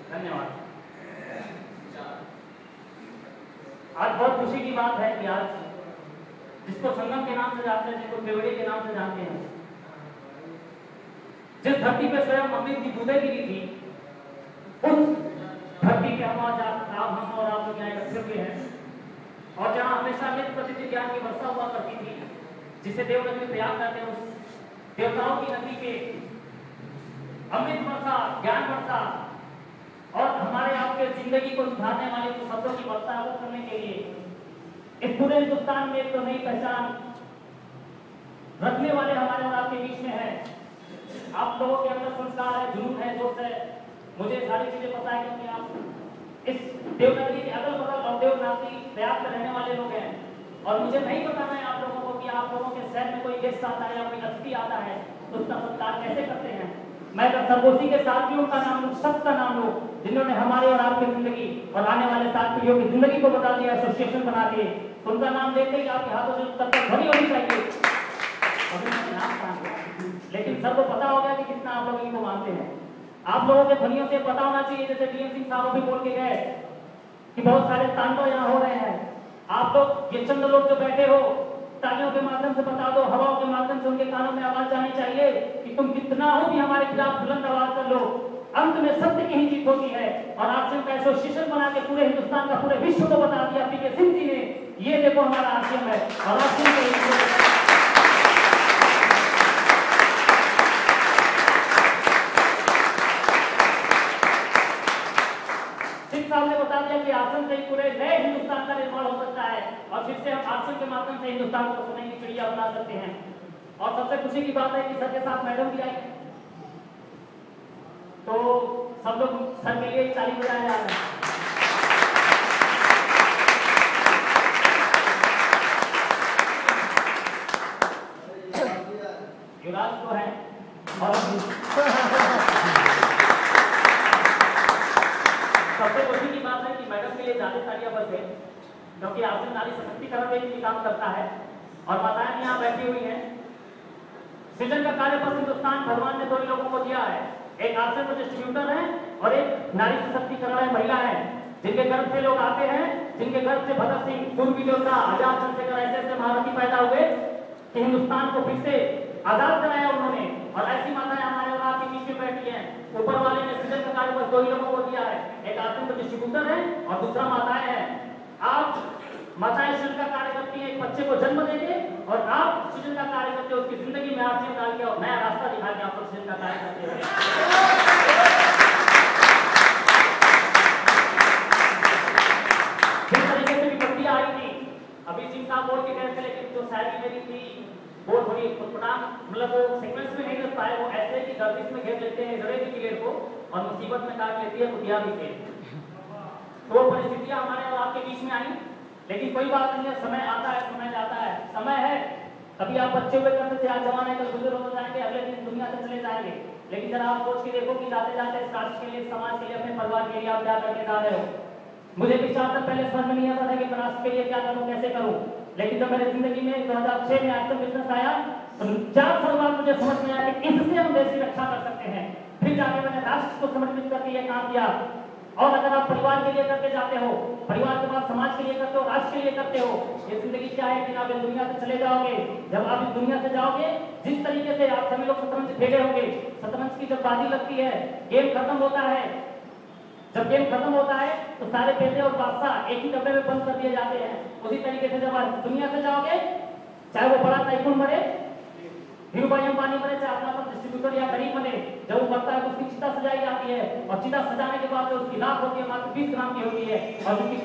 धन्यवाद। आज बहुत खुशी की बात है कि आज जिसको संगम के नाम से जानते हैं, जिसको केवड़ी के नाम से जानते हैं, जिस धरती पे स्वयं अमृत की बूंदें गिरी थी, उस धरती पे हम और आप लोग यहाँ इकट्ठे हुए हैं, और जहाँ हमेशा अमृत प्रतिदिन ज्ञान की वर्षा हुआ करती थी, जिसे देवनगरी प्रयाग कहते हैं, उस देवताओं की नगरी पे अमृत वर्षा, ज्ञान वर्षा और हमारे आपके जिंदगी को सुधारने वाले जो शब्दों की वर्षा है वो करने के लिए इस पूरे हिंदुस्तान में एक तो नई पहचान रखने वाले हमारे और आपके बीच में है। आप लोगों के अंदर संस्कार है, जुनून है, जोश है, मुझे सारी चीजें पता है, क्योंकि आप इस देवनगरी के अगल बगल और देवनागरी प्रयाग में रहने वाले लोग हैं। और मुझे नहीं बताना है आप लोगों को कि आप लोगों के शहर में कोई गेस्ट आता है या कोई अतिथि आता है तो उसका सत्कार कैसे करते हैं। मैं सरगोशी के साथियों का नाम लूं, शख्स का नाम लूं, जिन्होंने हमारे और आपकी जिंदगी और आने वाले 7 पीढ़ियों की जिंदगी को बता दिया एसोसिएशन बना के, तो उनका नाम लेते ही आपके हाथों से तब तक ध्वनि होनी चाहिए। लेकिन सबको पता हो गया कि कितना आप लोग इनको मानते हैं। आप लोगों के ध्वनियों से पता होना चाहिए, जैसे डीएम सिंह साहब भी बोल के गए कि बहुत सारे तांडव यहाँ हो रहे हैं। आप लोग ये चंद लोग जो बैठे हो, तालियों के माध्यम से बता दो, हवाओं के माध्यम से उनके कानों में आवाज जानी चाहिए कि तुम कितना हो भी हमारे खिलाफ बुलंद आवाज कर लो, अंत में सत्य की ही जीत होती है। और आरसीएम का एसोसिएशन बना के पूरे हिंदुस्तान का, पूरे विश्व को बता दिया पीके सिंह जी ने, ये देखो हमारा आरसीएम है। और आरसीएम साहब ने बता दिया कि आरसीएम से ही पूरे नए हिंदुस्तान का निर्माण हो सकता है, और फिर से हम आरसीएम के माध्यम से हिंदुस्तान को सोने की चिड़िया बना सकते हैं। और सबसे खुशी की बात है कि सर के साथ मैडम भी आई, तो सब लोग सर के लिए ताली बजाया जा रहा है। युवराज तो है, और सबसे खुशी की बात है कि मैडम के लिए ज्यादा तालियां बस है, क्योंकि आरसीएम नारी सशक्तिकरण में भी काम करता है। और माताएं यहाँ बैठी हुई हैं। सृजन का कार्य बस हिंदुस्तान भगवान ने 2 लोगों को दिया है, एक आरसीएम डिस्ट्रीब्यूटर है और एक नारी सशक्तिकरण है, महिला है, जिनके गर्भ से लोग आते हैं, जिनके गर्भ से भगत सिंह, सूरवीर योद्धा, आजाद चंद्रशेखर ऐसे महारथी पैदा हुए कि हिंदुस्तान को फिर से आजाद कराया उन्होंने। और ऐसी माताएं हमारे और आपके बीच में बैठी हैं। ऊपर वाले ने सृजन का कार्य बस 2 ही लोगों को दिया है, एक आरसीएम डिस्ट्रीब्यूटर है और दूसरा माताएं हैं। आप माताएं सृजन का कार्य करती हैं, एक बच्चे को जन्म देके, और आप सृजन का कार्य करते हो, उसकी जिंदगी में आरसीएम डाल के और नया रास्ता दिखा के आप सृजन का कार्य करते हो। जिस तरीके से विपत्तियां आई थी, अभी सिंह साहब बोल के गए थे, लेकिन जो शायरी मेरी थी वो थोड़ी उत्पटान, मतलब वो सीक्वेंस में नहीं कर पाए, वो ऐसे कि गर्दिश में घेर लेते हैं जड़े की टिकट को और मुसीबत में काट लेती है कुतिया भी से। तो परिस्थितियां हमारे और आपके बीच में आई, लेकिन कोई बात नहीं है, समय आता है, समय जाता है, समय है। कभी आप बच्चे हुए करते थे, आज जवान है, कल बुजुर्ग हो जाएंगे, अगले दिन दुनिया से चले जाएंगे। लेकिन जरा आप सोच के देखो कि जाते जाते इस राष्ट्र के लिए, समाज के लिए, अपने परिवार के लिए आप क्या करके जा रहे हो। मुझे भी 4 साल पहले समझ में नहीं आता था कि मैं राष्ट्र के लिए क्या करूं, कैसे करूं, लेकिन जब मेरी जिंदगी में 2006 में आइटम बिजनेस आया, तो 4 साल बाद मुझे समझ में आया कि इससे हम देश की रक्षा कर सकते हैं। फिर जाके मैंने राष्ट्र को समर्पित करके ये काम किया। और अगर आप परिवार के लिए करके जाते हो, परिवार के बाद समाज के लिए करते हो, राष्ट्र के लिए करते हो, ये जिंदगी क्या है कि आप इस दुनिया से चले जाओगे। जब आप इस दुनिया से जाओगे, जिस तरीके से आप सभी लोग शतरंज खेले होंगे, शतरंज की जब बाजी लगती है, गेम खत्म होता है, जब गेम खत्म होता है तो सारे पेशे और बादशाह एक ही डब्बे में बंद कर दिए जाते हैं। उसी तरीके से जब आप दुनिया से जाओगे, चाहे वो बड़ा टाइकून मरे, धीरूभाई अंबानी बने, चाहे अपना सब डिस्ट्रीब्यूटर या गरीब बने, जब वो मरता है तो उसकी चिता सजाई जाती है, और चिता सजाने के बाद उसकी राख होती है मात्र 20 ग्राम की होती है, और उसकी